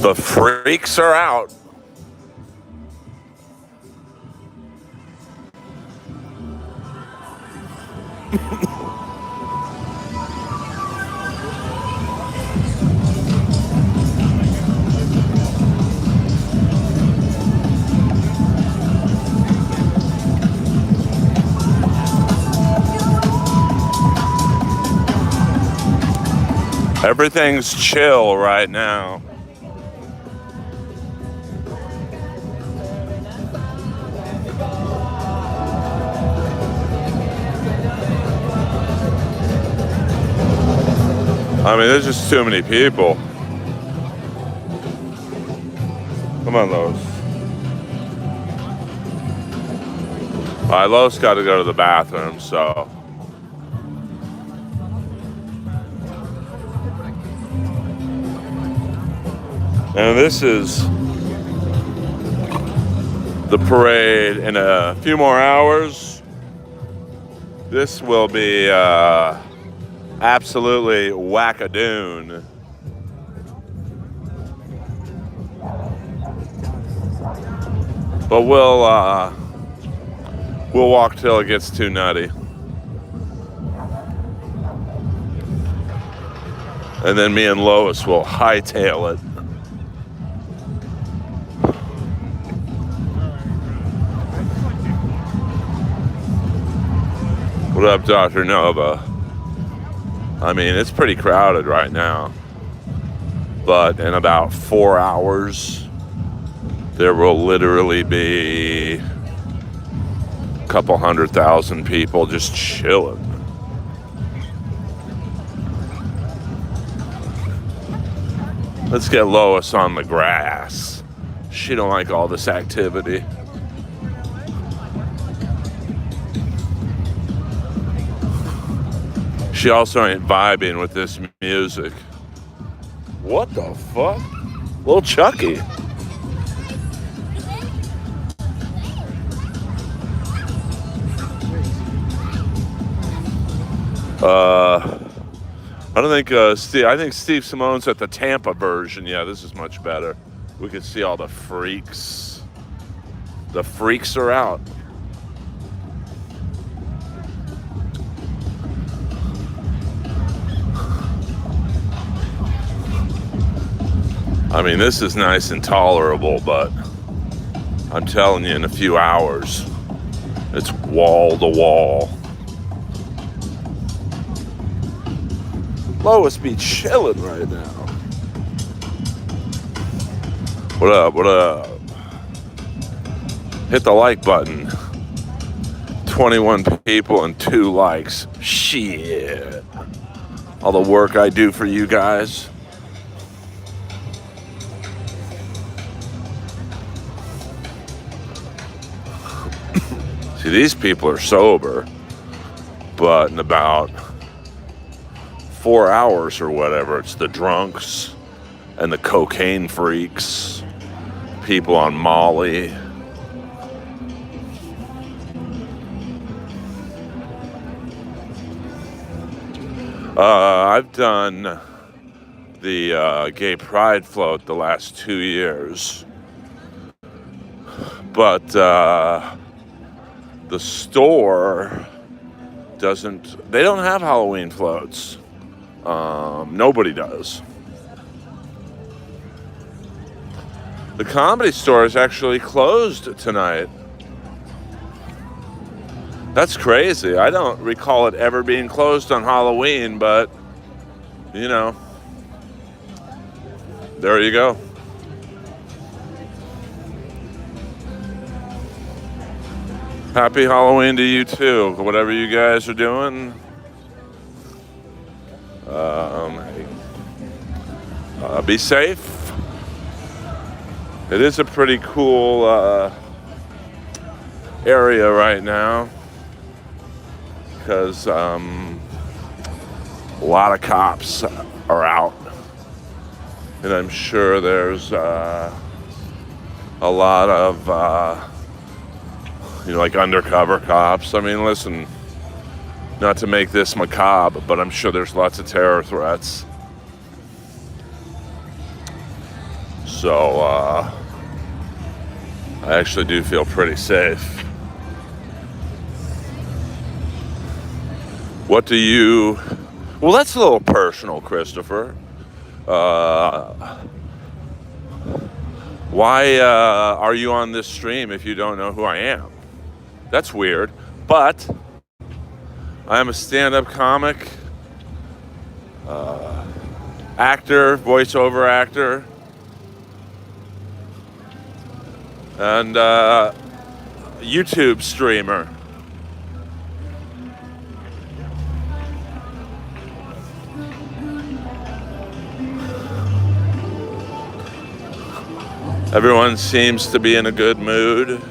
The freaks are out. Everything's chill right now. I mean, there's just too many people. Come on, Lois. All right, Lois got to go to the bathroom, so. And this is the parade in a few more hours. This will be absolutely wackadoon. But we'll walk till it gets too nutty. And then me and Lois will hightail it. What up, Dr. Nova? I mean, it's pretty crowded right now. But in about 4 hours, there will literally be a couple 100,000 people just chilling. Let's get Lois on the grass. She don't like all this activity. She also ain't vibing with this music. What the fuck? Little Chucky. I don't think Steve. I think Steve Simone's at the Tampa version. Yeah, this is much better. We can see all the freaks. The freaks are out. I mean, this is nice and tolerable, but I'm telling you, in a few hours, it's wall to wall. Lois be chilling right now. What up? What up? Hit the like button. 21 people and 2 likes. Shit. All the work I do for you guys. See, these people are sober, but in about 4 hours or whatever, it's the drunks and the cocaine freaks, people on Molly. I've done the gay pride float the last 2 years, but the store they don't have Halloween floats. Nobody does. The Comedy Store is actually closed tonight. That's crazy. I don't recall it ever being closed on Halloween, but, you know, there you go. Happy Halloween to you too, whatever you guys are doing. Be safe. It is a pretty cool area right now because a lot of cops are out, and I'm sure there's a lot of like undercover cops. I mean, listen, not to make this macabre, but I'm sure there's lots of terror threats. So I actually do feel pretty safe. What do you... Well, that's a little personal, Christopher. Why are you on this stream if you don't know who I am? That's weird. But I am a stand-up comic, actor, voiceover actor, and YouTube streamer. Everyone seems to be in a good mood.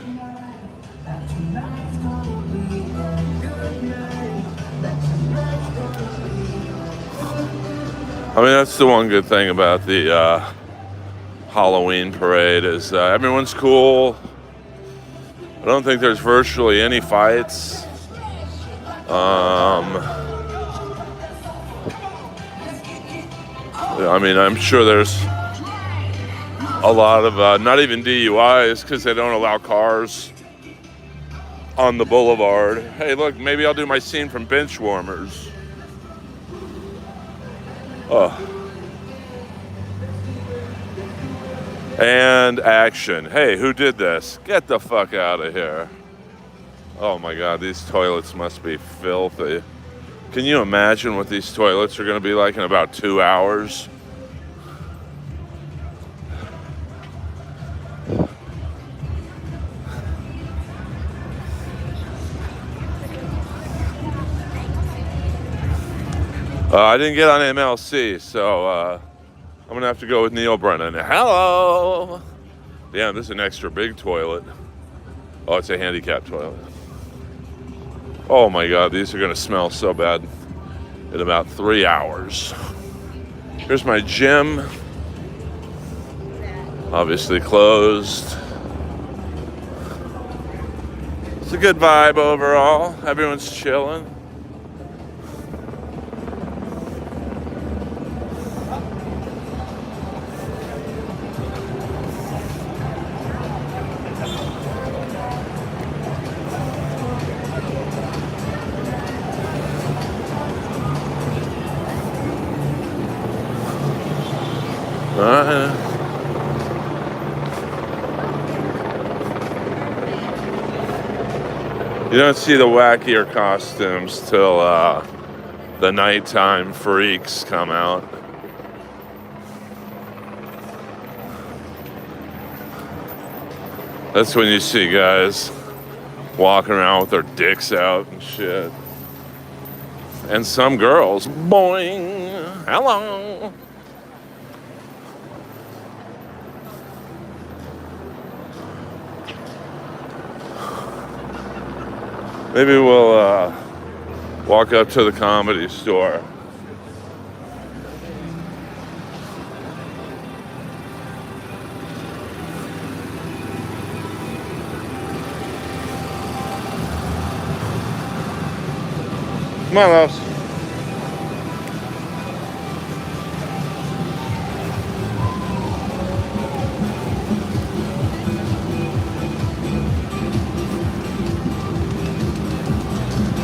I mean, that's the one good thing about the Halloween parade is everyone's cool. I don't think there's virtually any fights. I mean, I'm sure there's a lot of not even DUIs because they don't allow cars on the Boulevard. Hey, look, maybe I'll do my scene from Benchwarmers. Oh. And action. Hey, who did this? Get the fuck out of here. Oh my God, these toilets must be filthy. Can you imagine what these toilets are going to be like in about 2 hours? I didn't get on MLC, so I'm going to have to go with Neil Brennan. Hello! Damn, this is an extra big toilet. Oh, it's a handicap toilet. Oh my God, these are going to smell so bad in about 3 hours. Here's my gym. Obviously closed. It's a good vibe overall. Everyone's chilling. You don't see the wackier costumes till the nighttime freaks come out. That's when you see guys walking around with their dicks out and shit. And some girls, boing, hello. Maybe we'll walk up to the Comedy Store. Come on, Loves.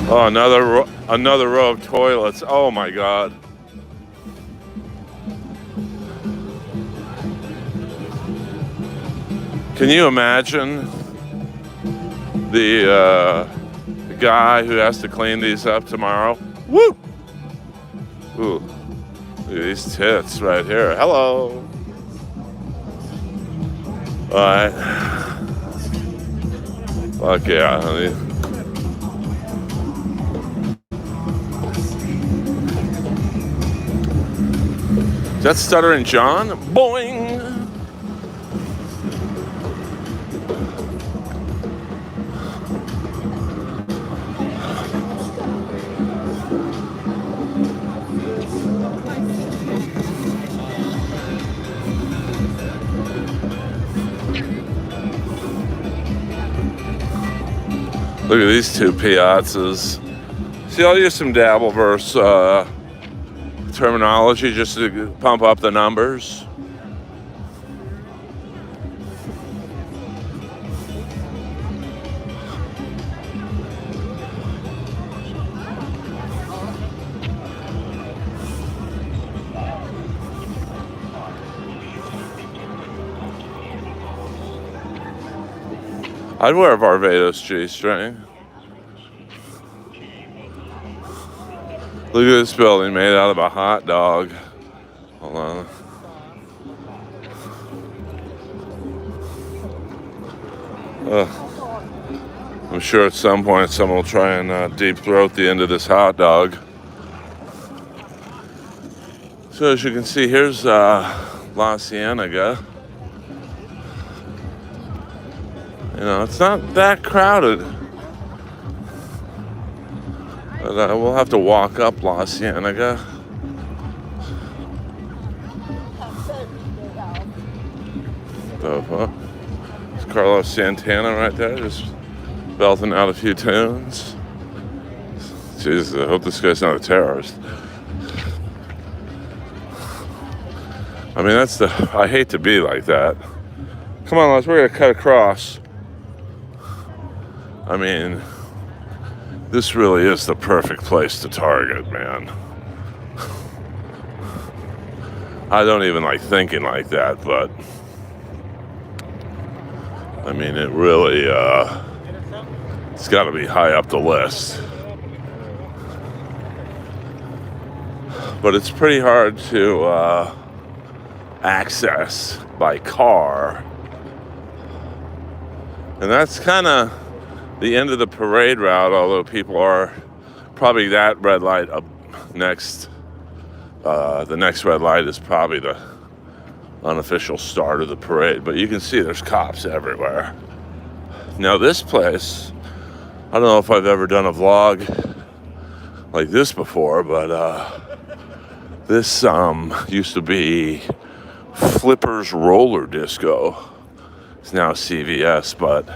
Oh, another row of toilets. Oh my God. Can you imagine the guy who has to clean these up tomorrow? Woo! Ooh, look at these tits right here. Hello. All right. Fuck yeah, honey. Is that Stuttering John? Boing! Look at these two piazzas. See, I'll use some Dabbleverse terminology just to pump up the numbers. I'd wear a Barbados G-string. Look at this building made out of a hot dog. Hold on. I'm sure at some point someone will try and deep throat the end of this hot dog. So as you can see, here's La Cienega. You know, it's not that crowded. But we'll have to walk up La Cienega. So, it's Carlos Santana right there, just belting out a few tunes. Jesus, I hope this guy's not a terrorist. I mean, I hate to be like that. Come on, we're gonna cut across. I mean, this really is the perfect place to target, man. I don't even like thinking like that, but I mean, it really, it's gotta be high up the list. But it's pretty hard to access by car. And that's kind of the end of the parade route, although people are probably that red light up next. The next red light is probably the unofficial start of the parade, but you can see there's cops everywhere. Now this place, I don't know if I've ever done a vlog like this before, but this used to be Flipper's Roller Disco. It's now CVS, but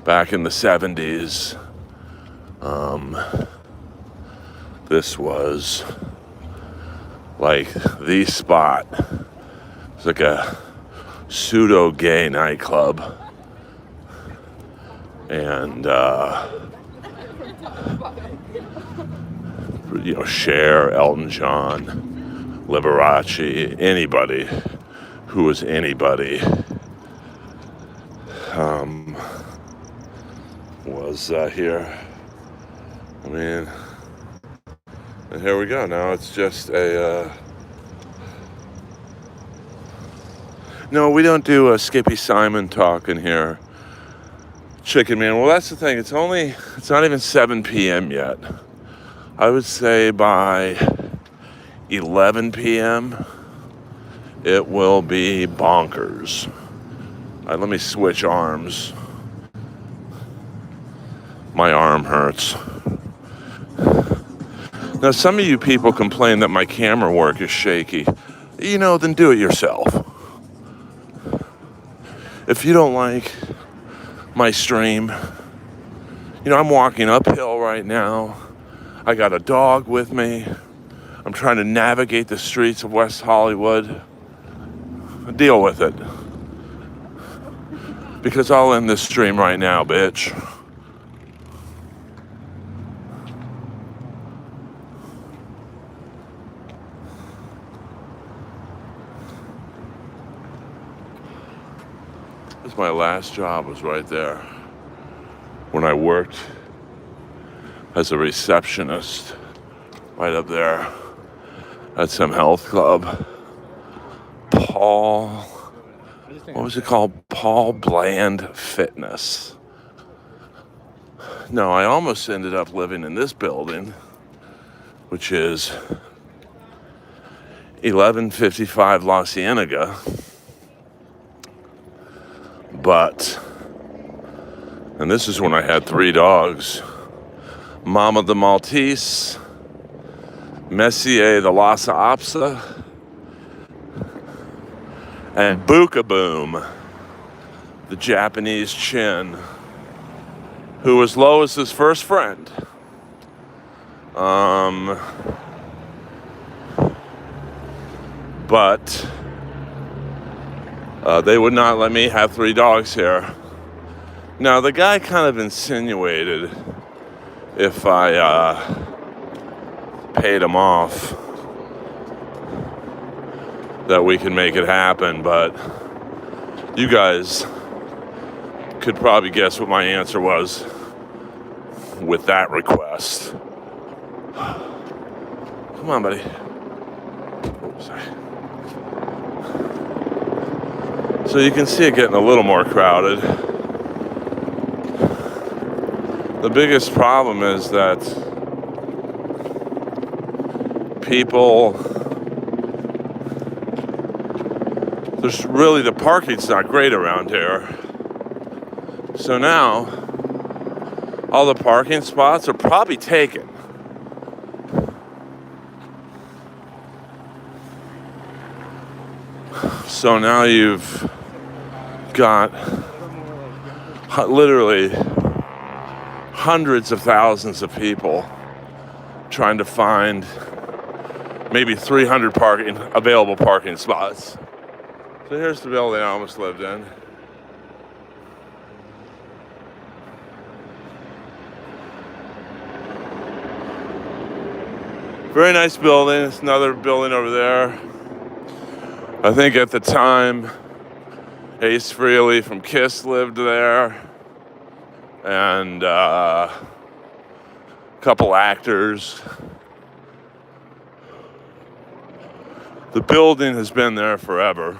back in the 70s, this was like the spot. It's like a pseudo-gay nightclub. And, you know, Cher, Elton John, Liberace, anybody who was anybody was here. I mean, and here we go. Now it's just a no, we don't do a Skippy Simon talk in here. Chicken Man. Well, that's the thing. It's not even 7 p.m. yet. I would say by 11 p.m. it will be bonkers. All right, let me switch arms. My arm hurts. Now, some of you people complain that my camera work is shaky. You know, then do it yourself. If you don't like my stream, you know, I'm walking uphill right now. I got a dog with me. I'm trying to navigate the streets of West Hollywood. Deal with it. Because I'll end this stream right now, bitch. My last job was right there when I worked as a receptionist right up there at some health club. What was it called? Paul Bland Fitness. No, I almost ended up living in this building, which is 1155 La Cienega. But, and this is when I had 3 dogs. Mama the Maltese, Messier the Lhasa Apso, and Bookaboom, the Japanese Chin, who was Lois's first friend. But they would not let me have 3 dogs here. Now, the guy kind of insinuated if I paid him off that we could make it happen, but you guys could probably guess what my answer was with that request. Come on, buddy. Oops, sorry. So you can see it getting a little more crowded. The biggest problem is that people, there's really, the parking's not great around here. So now, all the parking spots are probably taken. So now you've got literally hundreds of thousands of people trying to find maybe 300 available parking spots. So here's the building I almost lived in. Very nice building. There's another building over there. I think at the time, Ace Frehley from Kiss lived there, and a couple actors. The building has been there forever.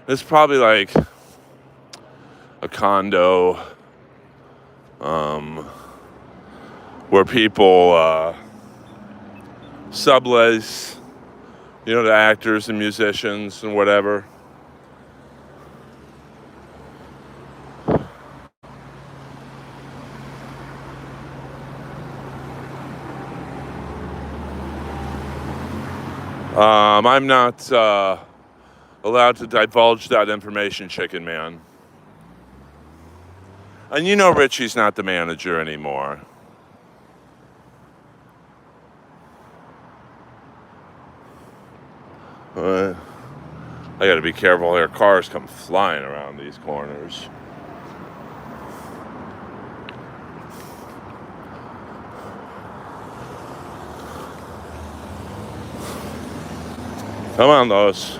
It's probably like a condo where people sublease, you know, to actors and musicians and whatever. I'm not allowed to divulge that information, Chicken Man. And you know Richie's not the manager anymore. I gotta be careful here. Cars come flying around these corners. Come on, Lois.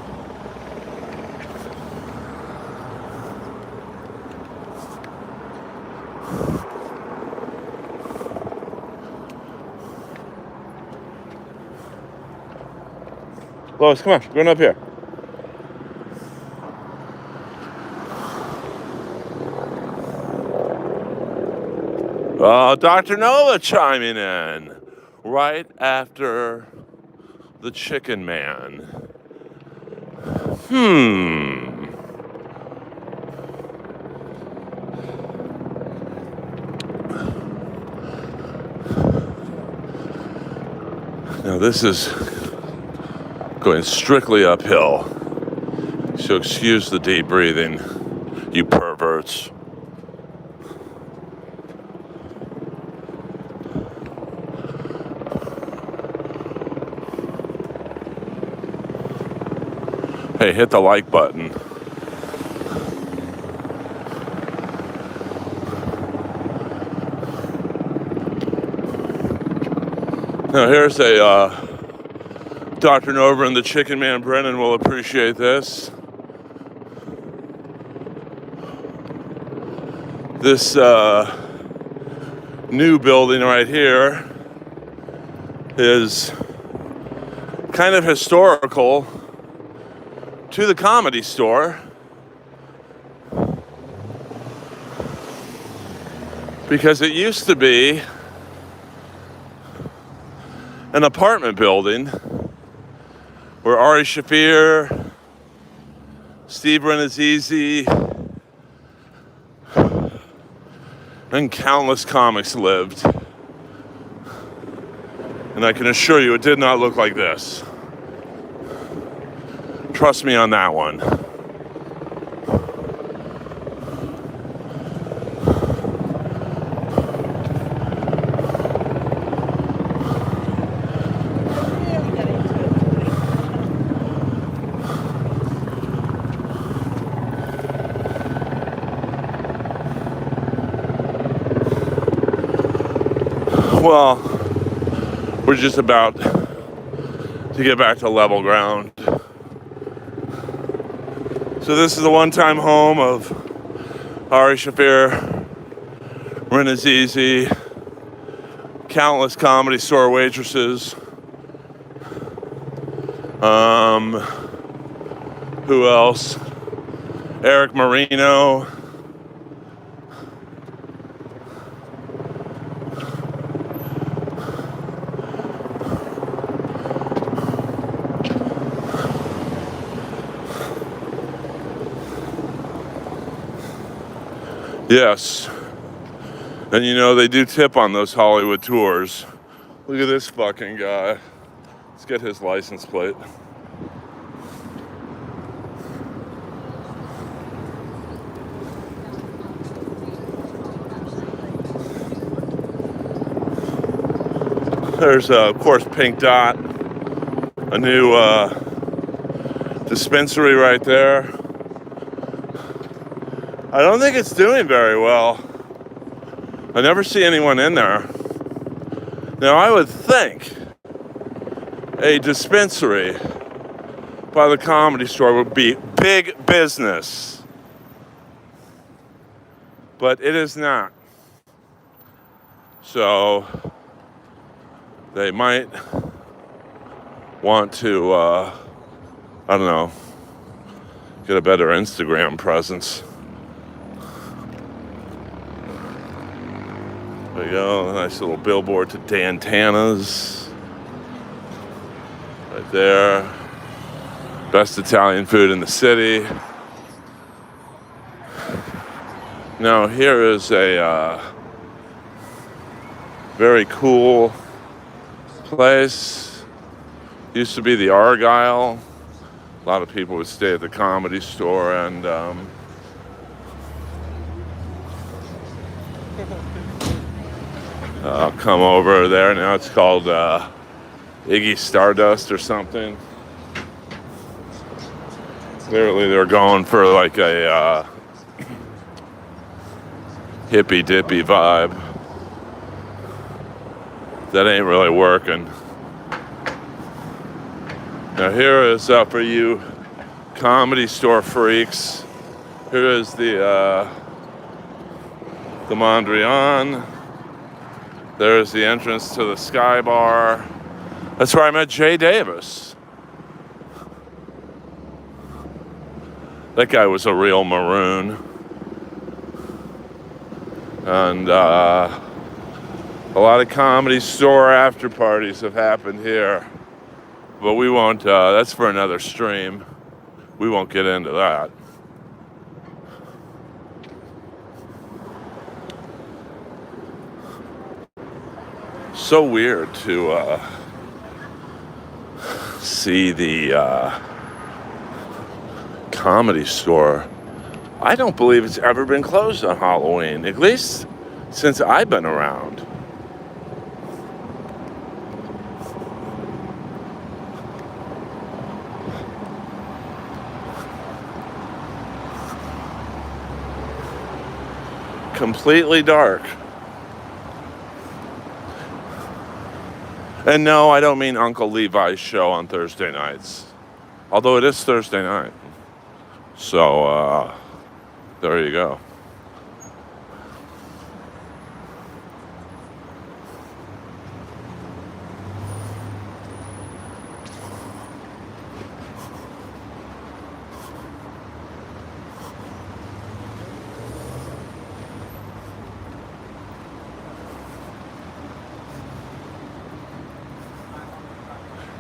Lois, come on, we're going up here. Dr. Nova chiming in right after the Chicken Man. Now this is going strictly uphill, so excuse the deep breathing, you perverts. Hey, hit the like button. Now here's a Dr. Nova and the Chicken Man Brennan will appreciate this. This new building right here is kind of historical to the Comedy Store because it used to be an apartment building where Ari Shaffir, Steve Renazizi, and countless comics lived. And I can assure you it did not look like this. Trust me on that one. Well, we're just about to get back to level ground. So this is the one-time home of Ari Shafir, Renazizi, countless Comedy Store waitresses. Who else? Eric Marino. Yes. And you know, they do tip on those Hollywood tours. Look at this fucking guy. Let's get his license plate. There's, of course, Pink Dot, a new dispensary right there. I don't think it's doing very well. I never see anyone in there. Now, I would think a dispensary by the Comedy Store would be big business. But it is not. So they might want to, I don't know, get a better Instagram presence. There you go, a nice little billboard to Dantana's. Right there. Best Italian food in the city. Now here is a very cool place. Used to be the Argyle. A lot of people would stay at the Comedy Store and come over there. Now it's called Iggy Stardust or something. Clearly they're going for like a hippy dippy vibe. That ain't really working. Now here is for you Comedy Store freaks. Here is the Mondrian. There's the entrance to the Sky Bar. That's where I met Jay Davis. That guy was a real maroon. And a lot of Comedy Store after parties have happened here. But we won't, that's for another stream. We won't get into that. So weird to see the Comedy Store. I don't believe it's ever been closed on Halloween, at least since I've been around. Completely dark. And no, I don't mean Uncle Levi's show on Thursday nights. Although it is Thursday night. So, there you go.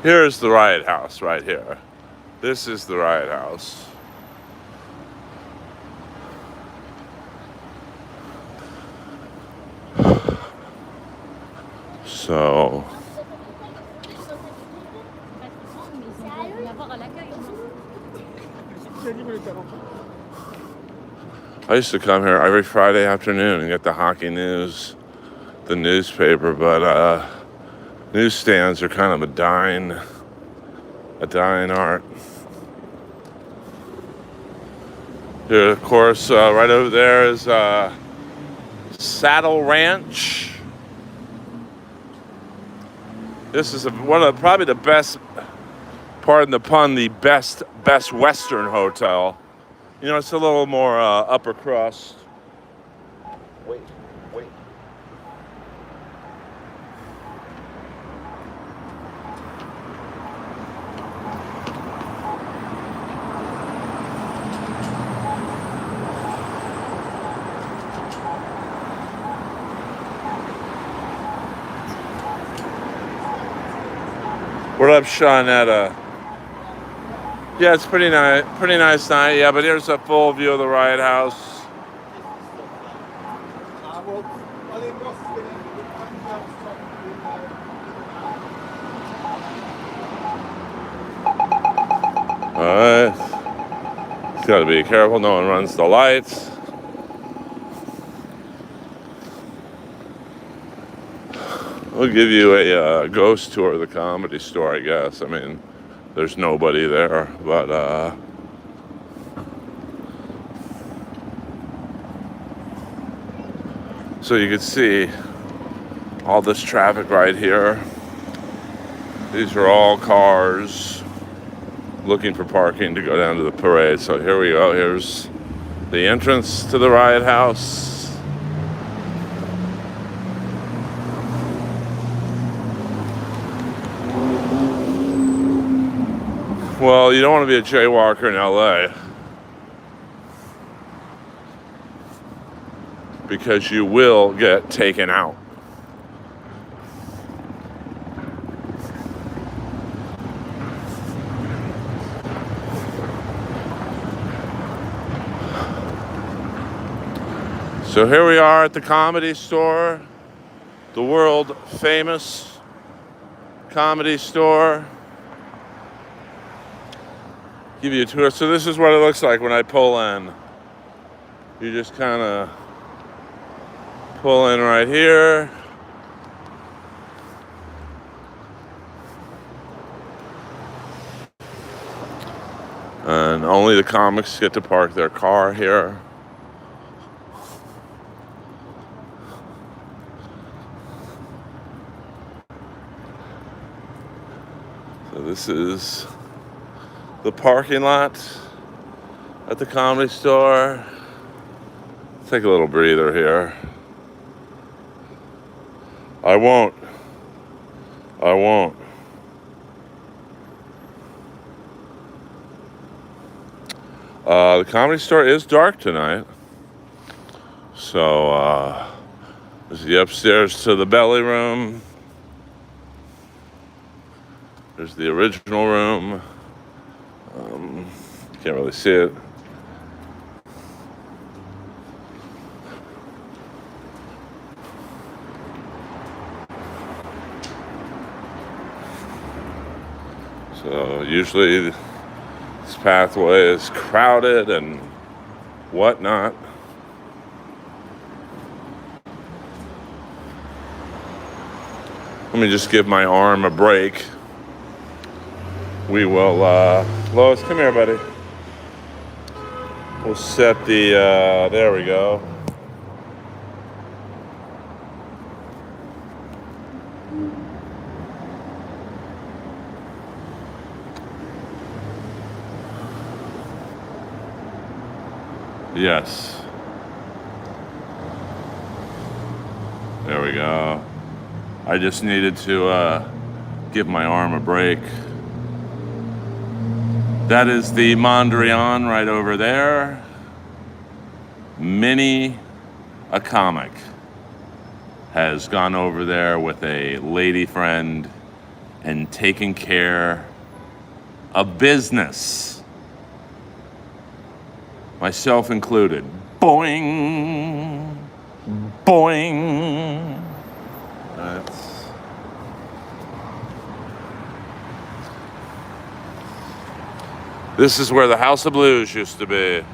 Here's the Riot House right here. This is the Riot House. So I used to come here every Friday afternoon and get the hockey news, the newspaper, but newsstands are kind of a dying art. Here, of course, right over there is Saddle Ranch. This is one of probably the best, pardon the pun, the best Western hotel You know, it's a little more upper crust. Wait. What up, Shawnetta? Yeah, it's pretty nice night. Yeah, but here's a full view of the Riot House. Alright. Just gotta be careful, no one runs the lights. We'll give you a ghost tour of the Comedy Store, I guess. I mean, there's nobody there, but so you can see all this traffic right here. These are all cars looking for parking to go down to the parade. So here we go. Here's the entrance to the Riot House. Well, you don't want to be a jaywalker in LA because you will get taken out. So here we are at the Comedy Store, the world famous Comedy Store. Give you a tour. So this is what it looks like when I pull in. You just kind of pull in right here. And only the comics get to park their car here. So this is the parking lot at the Comedy Store. Take a little breather here. I won't. The Comedy Store is dark tonight. So, there's the upstairs to the belly room. There's the original room. Can't really see it. So usually this pathway is crowded and whatnot. Let me just give my arm a break. We will, Lois, come here, buddy. We'll set the, there we go. Yes. There we go. I just needed to give my arm a break. That is the Mondrian right over there. Minnie, a comic, has gone over there with a lady friend and taken care of business. Myself included. Boing, boing. This is where the House of Blues used to be.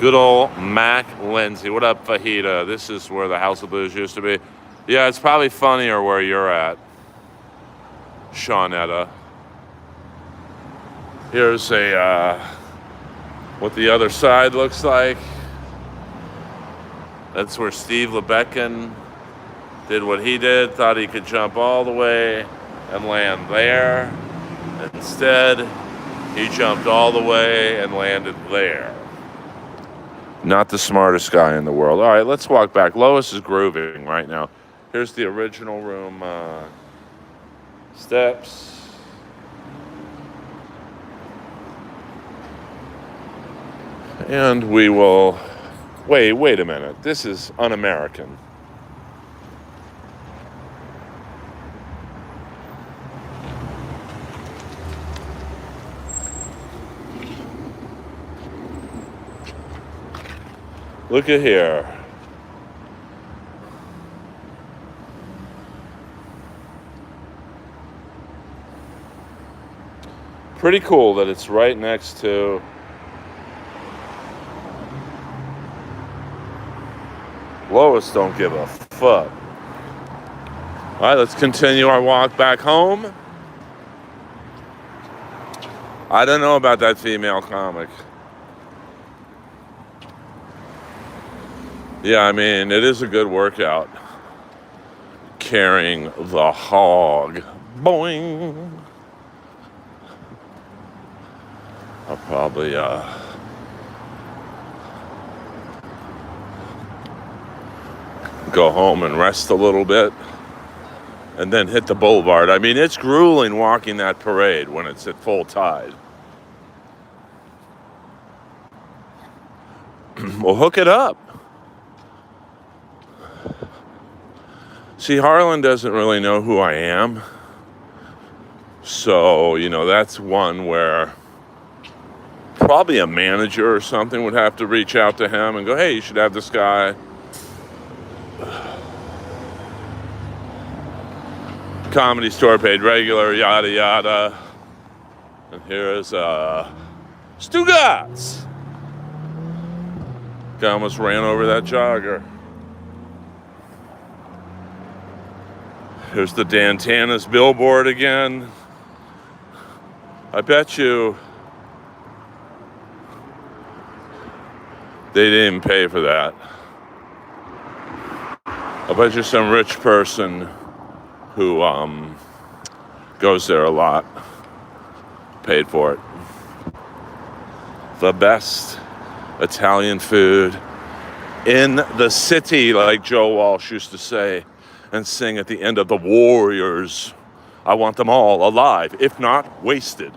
Good old Mac Lindsay. What up, Fajita? This is where the House of Blues used to be. Yeah, it's probably funnier where you're at, Shawnetta. Here's what the other side looks like. That's where Steve Lebecken did what he did, thought he could jump all the way and land there. Instead, he jumped all the way and landed there. Not the smartest guy in the world. All right, let's walk back. Lois is grooving right now. Here's the original room steps. And we will... Wait a minute. This is un-American. Look at here. Pretty cool that it's right next to Lois don't give a fuck. All right, let's continue our walk back home. I don't know about that female comic. Yeah, I mean, it is a good workout. Carrying the hog. Boing. I'll probably, go home and rest a little bit. And then hit the Boulevard. I mean, it's grueling walking that parade when it's at full tide. Well, hook it up. See, Harlan doesn't really know who I am. So, you know, that's one where probably a manager or something would have to reach out to him and go, hey, you should have this guy. Comedy Store paid regular, yada, yada. And here's Stugatz. Guy almost ran over that jogger. Here's the Dantana's billboard again. I bet you they didn't pay for that. I bet you some rich person who goes there a lot paid for it. The best Italian food in the city, like Joe Walsh used to say and sing at the end of The Warriors. I want them all alive, if not wasted.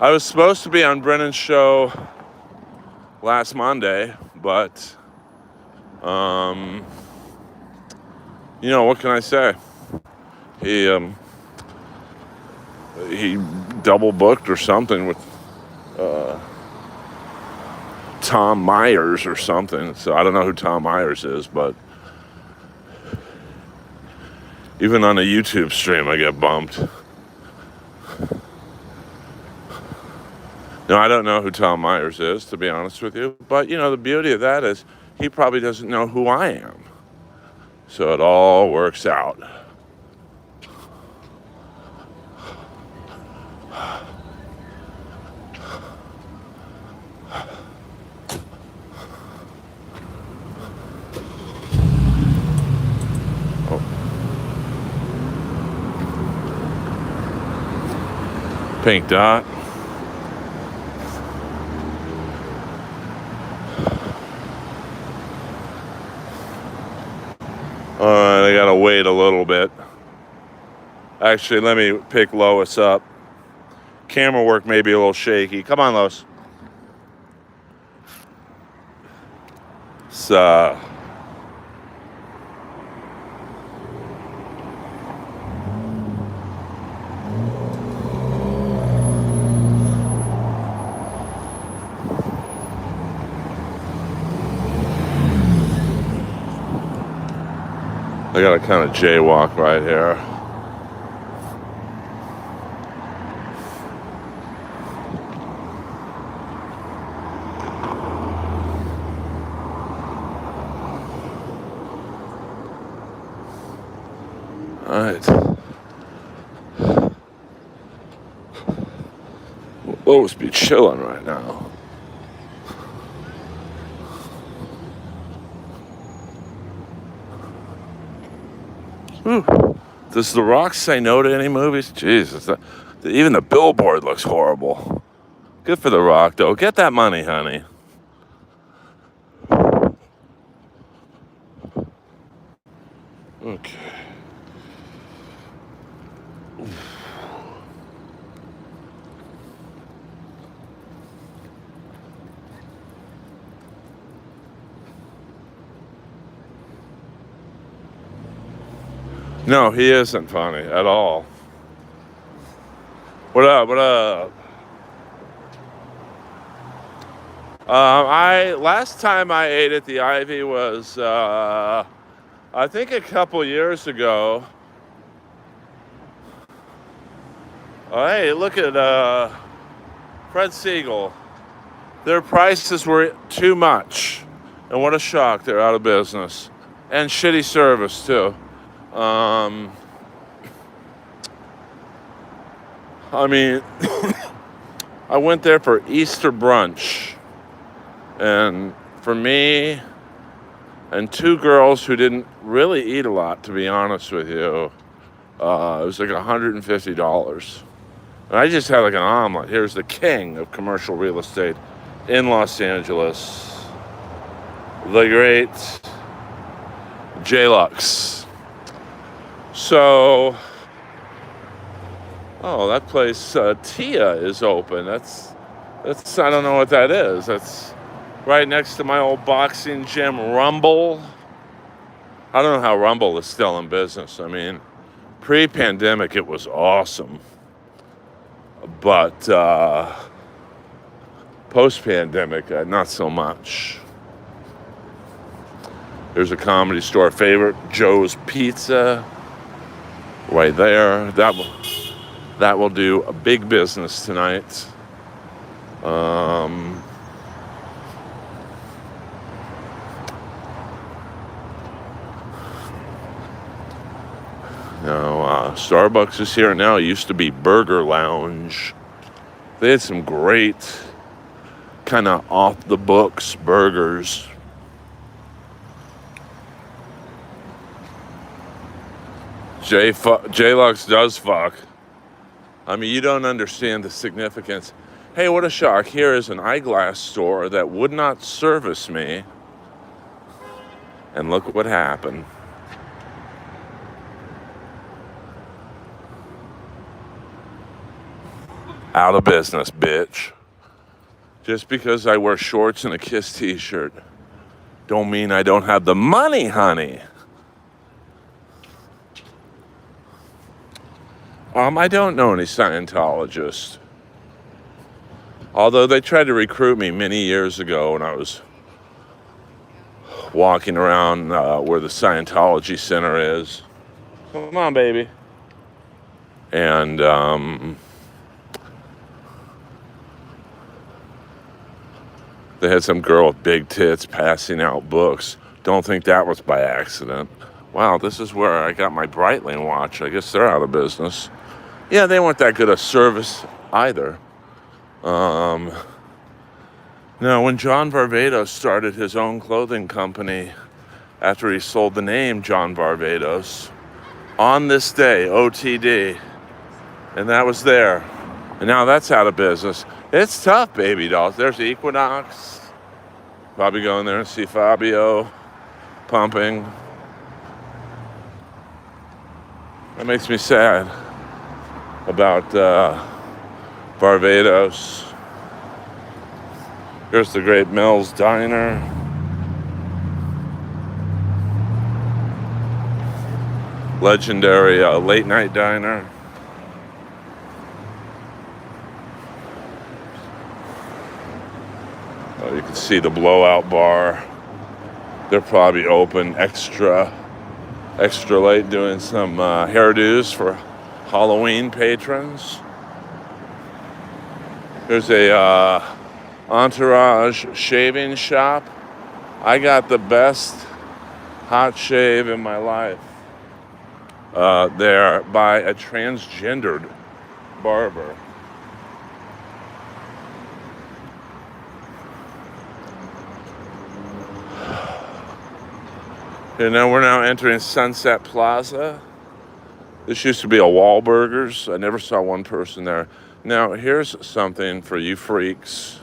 I was supposed to be on Brennan's show last Monday, but you know, what can I say? He double booked or something with Tom Myers or something. So I don't know who Tom Myers is, but even on a YouTube stream I get bumped. No, I don't know who Tom Myers is, to be honest with you. But, you know, the beauty of that is he probably doesn't know who I am. So it all works out. Oh. Pink dot. I gotta wait a little bit. Actually, let me pick Lois up. Camera work may be a little shaky. Come on, Lois. So, I gotta kind of jaywalk right here. All right. Lois be chilling right now. Does The Rock say no to any movies? Jesus, even the billboard looks horrible. Good for The Rock, though. Get that money, honey. Okay. No, he isn't funny at all. What up? What up? Last time I ate at the Ivy was I think a couple years ago. Oh, hey, look at Fred Siegel. Their prices were too much, and what a shock! They're out of business, and shitty service too. I mean, I went there for Easter brunch, and for me and two girls who didn't really eat a lot, to be honest with you, it was like $150. And I just had like an omelet. Here's the king of commercial real estate in Los Angeles, the great J-Lux. So, oh, that place, Tia, is open. That's I don't know what that is. That's right next to my old boxing gym, Rumble. I don't know how Rumble is still in business. I mean, pre-pandemic, it was awesome. But post-pandemic, not so much. There's a Comedy Store favorite, Joe's Pizza, right there. That will do a big business tonight. Starbucks is here now. It used to be Burger Lounge. They had some great kind of off-the-books burgers. J-Lux does fuck. I mean, you don't understand the significance. Hey, what a shock. Here is an eyeglass store that would not service me. And look what happened. Out of business, bitch. Just because I wear shorts and a Kiss t-shirt don't mean I don't have the money, honey. I don't know any Scientologists. Although they tried to recruit me many years ago when I was walking around where the Scientology Center is. Come on, baby. And they had some girl with big tits passing out books. Don't think that was by accident. Wow, this is where I got my Breitling watch. I guess they're out of business. Yeah, they weren't that good a service either. Now, when John Varvatos started his own clothing company after he sold the name John Varvatos, on this day, OTD, and that was there. And now that's out of business. It's tough, baby dolls. There's Equinox. Probably going there and see Fabio pumping. That makes me sad about Barbados. Here's the great Mel's Diner. Legendary late night diner. You can see the Blowout Bar. They're probably open extra late doing some hairdos for Halloween patrons. There's a Entourage shaving shop. I got the best hot shave in my life there by a transgendered barber. You know, we're now entering Sunset Plaza. This used to be a Wahlburgers. I never saw one person there. Now, here's something for you freaks,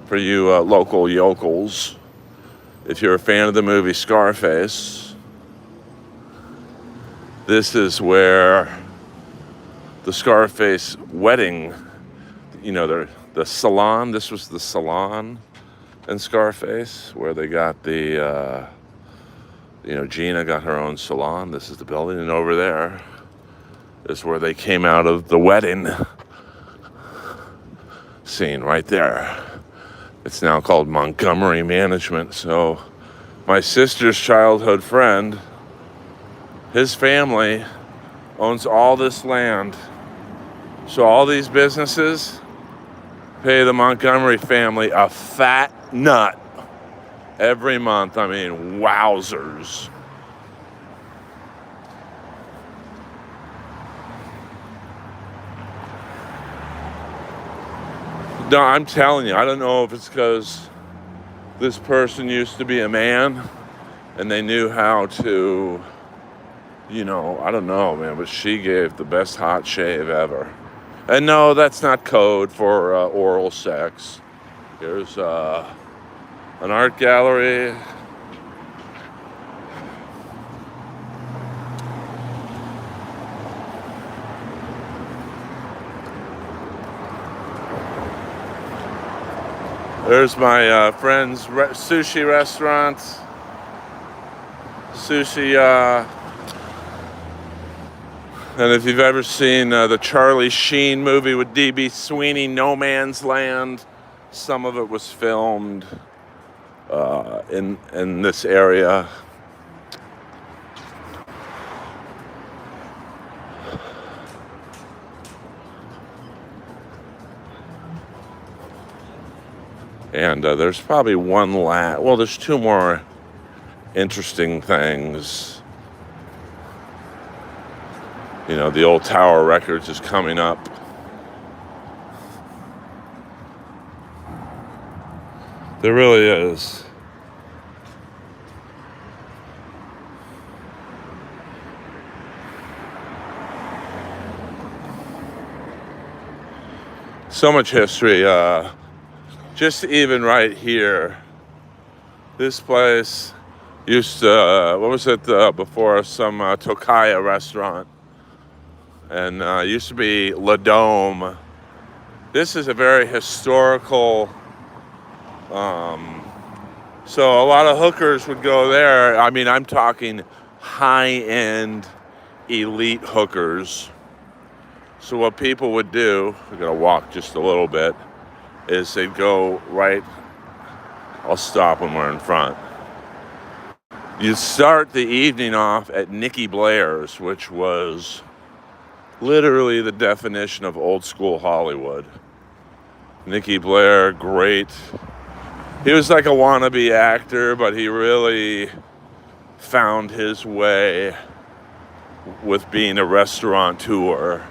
for you local yokels. If you're a fan of the movie Scarface, this is where the Scarface wedding, you know, the salon, this was the salon in Scarface, where they got the, Gina got her own salon. This is the building, and over there is where they came out of the wedding scene right there. It's now called Montgomery Management. So my sister's childhood friend, his family owns all this land. So all these businesses pay the Montgomery family a fat nut every month. I mean, wowzers. No, I'm telling you, I don't know if it's because this person used to be a man and they knew how to, I don't know, man, but she gave the best hot shave ever. And no, that's not code for oral sex. Here's an art gallery. There's my friend's sushi restaurant. Sushi, and if you've ever seen the Charlie Sheen movie with D.B. Sweeney, No Man's Land, some of it was filmed in this area. And there's probably there's two more interesting things. The old Tower Records is coming up. There really is. So much history. Just even right here, this place used to, before some Tokaya restaurant, and used to be La Dome. This is a very historical, so a lot of hookers would go there. I mean, I'm talking high-end, elite hookers. So what people would do, we're gonna walk just a little bit, is they'd go right, I'll stop when we're in front. You'd start the evening off at Nicky Blair's, which was literally the definition of old school Hollywood. Nicky Blair, great. He was like a wannabe actor, but he really found his way with being a restaurateur.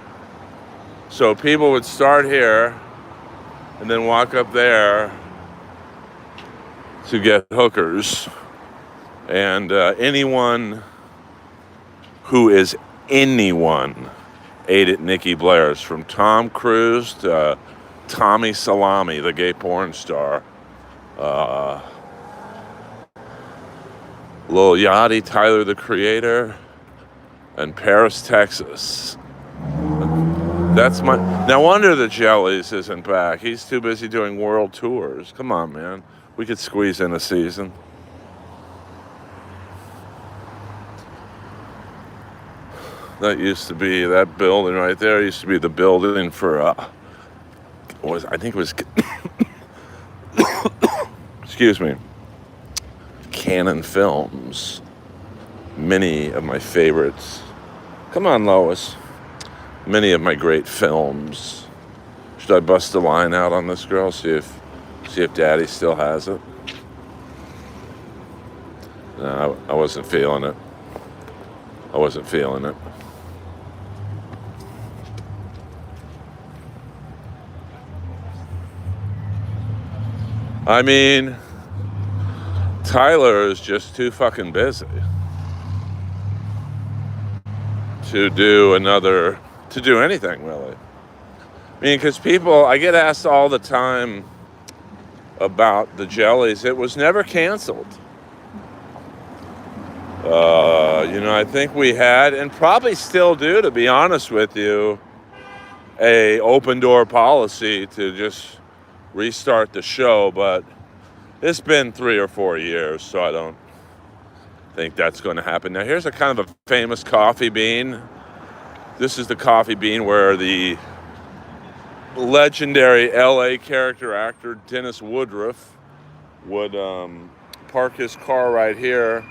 So people would start here and then walk up there to get hookers. And anyone who is anyone ate at Nicky Blair's, from Tom Cruise to Tommy Salami, the gay porn star. Lil Yachty, Tyler the Creator, and Paris, Texas. No wonder the Jellies isn't back. He's too busy doing world tours. Come on, man. We could squeeze in a season. That building right there used to be the building for, I think it was, excuse me, Canon Films. Many of my favorites. Come on, Lois. Many of my great films. Should I bust a line out on this girl? See if Daddy still has it. No, I wasn't feeling it. I mean, Tyler is just too fucking busy. to do anything really. I mean, because I get asked all the time about the jellies. It was never canceled. I think we had, and probably still do, to be honest with you, a open door policy to just restart the show, but it's been 3 or 4 years, so I don't think that's going to happen. Now, here's a kind of a famous coffee bean. This is the coffee bean where the legendary LA character actor Dennis Woodruff would park his car right here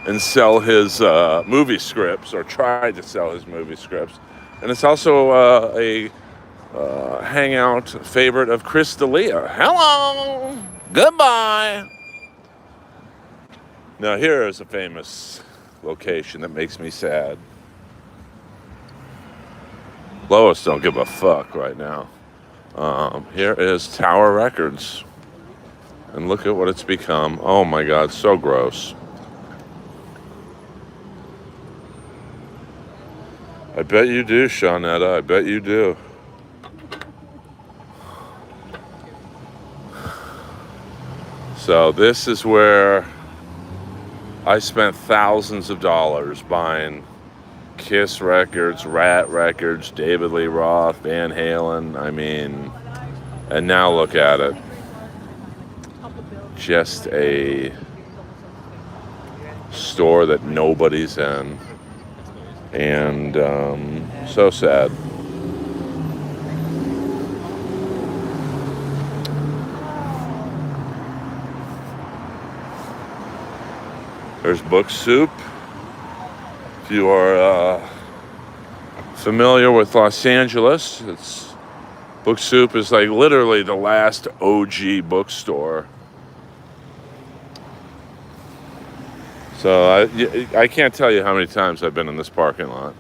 and sell his movie scripts, or tried to sell his movie scripts. And it's also a hangout favorite of Chris D'Elia. Hello, goodbye. Now here is a famous location that makes me sad. Lois don't give a fuck right now. Here is Tower Records. And look at what it's become. Oh my God, so gross. I bet you do, Shawnetta. I bet you do. So this is where I spent thousands of dollars buying Kiss records, Rat records, David Lee Roth, Van Halen. I mean, and now look at it. Just a store that nobody's in. And so sad. There's Book Soup. If you are familiar with Los Angeles, Book Soup is like literally the last OG bookstore. So I can't tell you how many times I've been in this parking lot.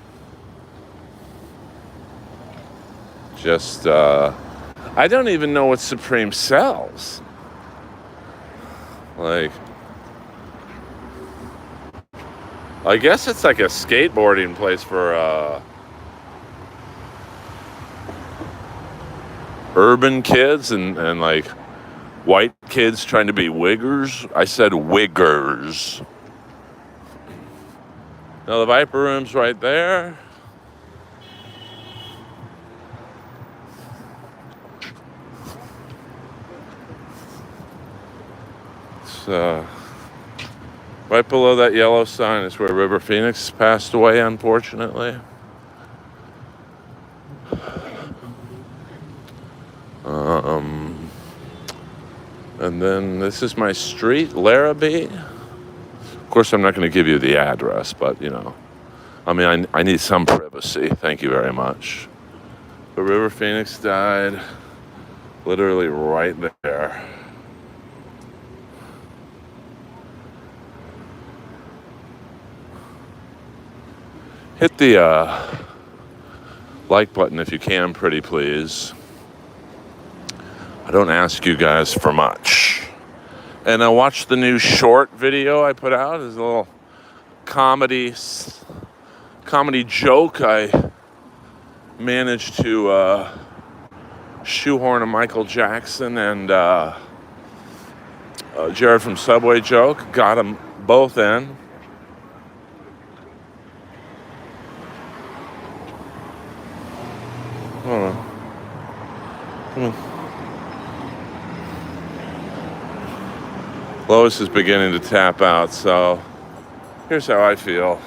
Just, I don't even know what Supreme sells. Like, I guess it's like a skateboarding place for urban kids and like white kids trying to be wiggers. I said wiggers. Now the Viper Room's right there. It's right below that yellow sign is where River Phoenix passed away, unfortunately. And then this is my street, Larrabee. Of course, I'm not going to give you the address, but, I mean, I need some privacy. Thank you very much. But River Phoenix died literally right there. Hit the like button if you can, pretty please. I don't ask you guys for much. And I watched the new short video I put out. It's a little comedy joke. I managed to shoehorn a Michael Jackson and Jared from Subway joke. Got them both in. Hold on. Come on. Lois is beginning to tap out, so here's how I feel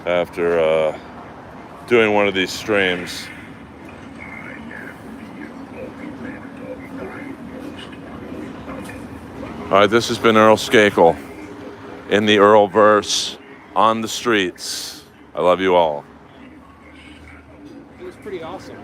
after doing one of these streams. All right, this has been Earl Skakel in the Earlverse on the streets. I love you all. It was pretty awesome.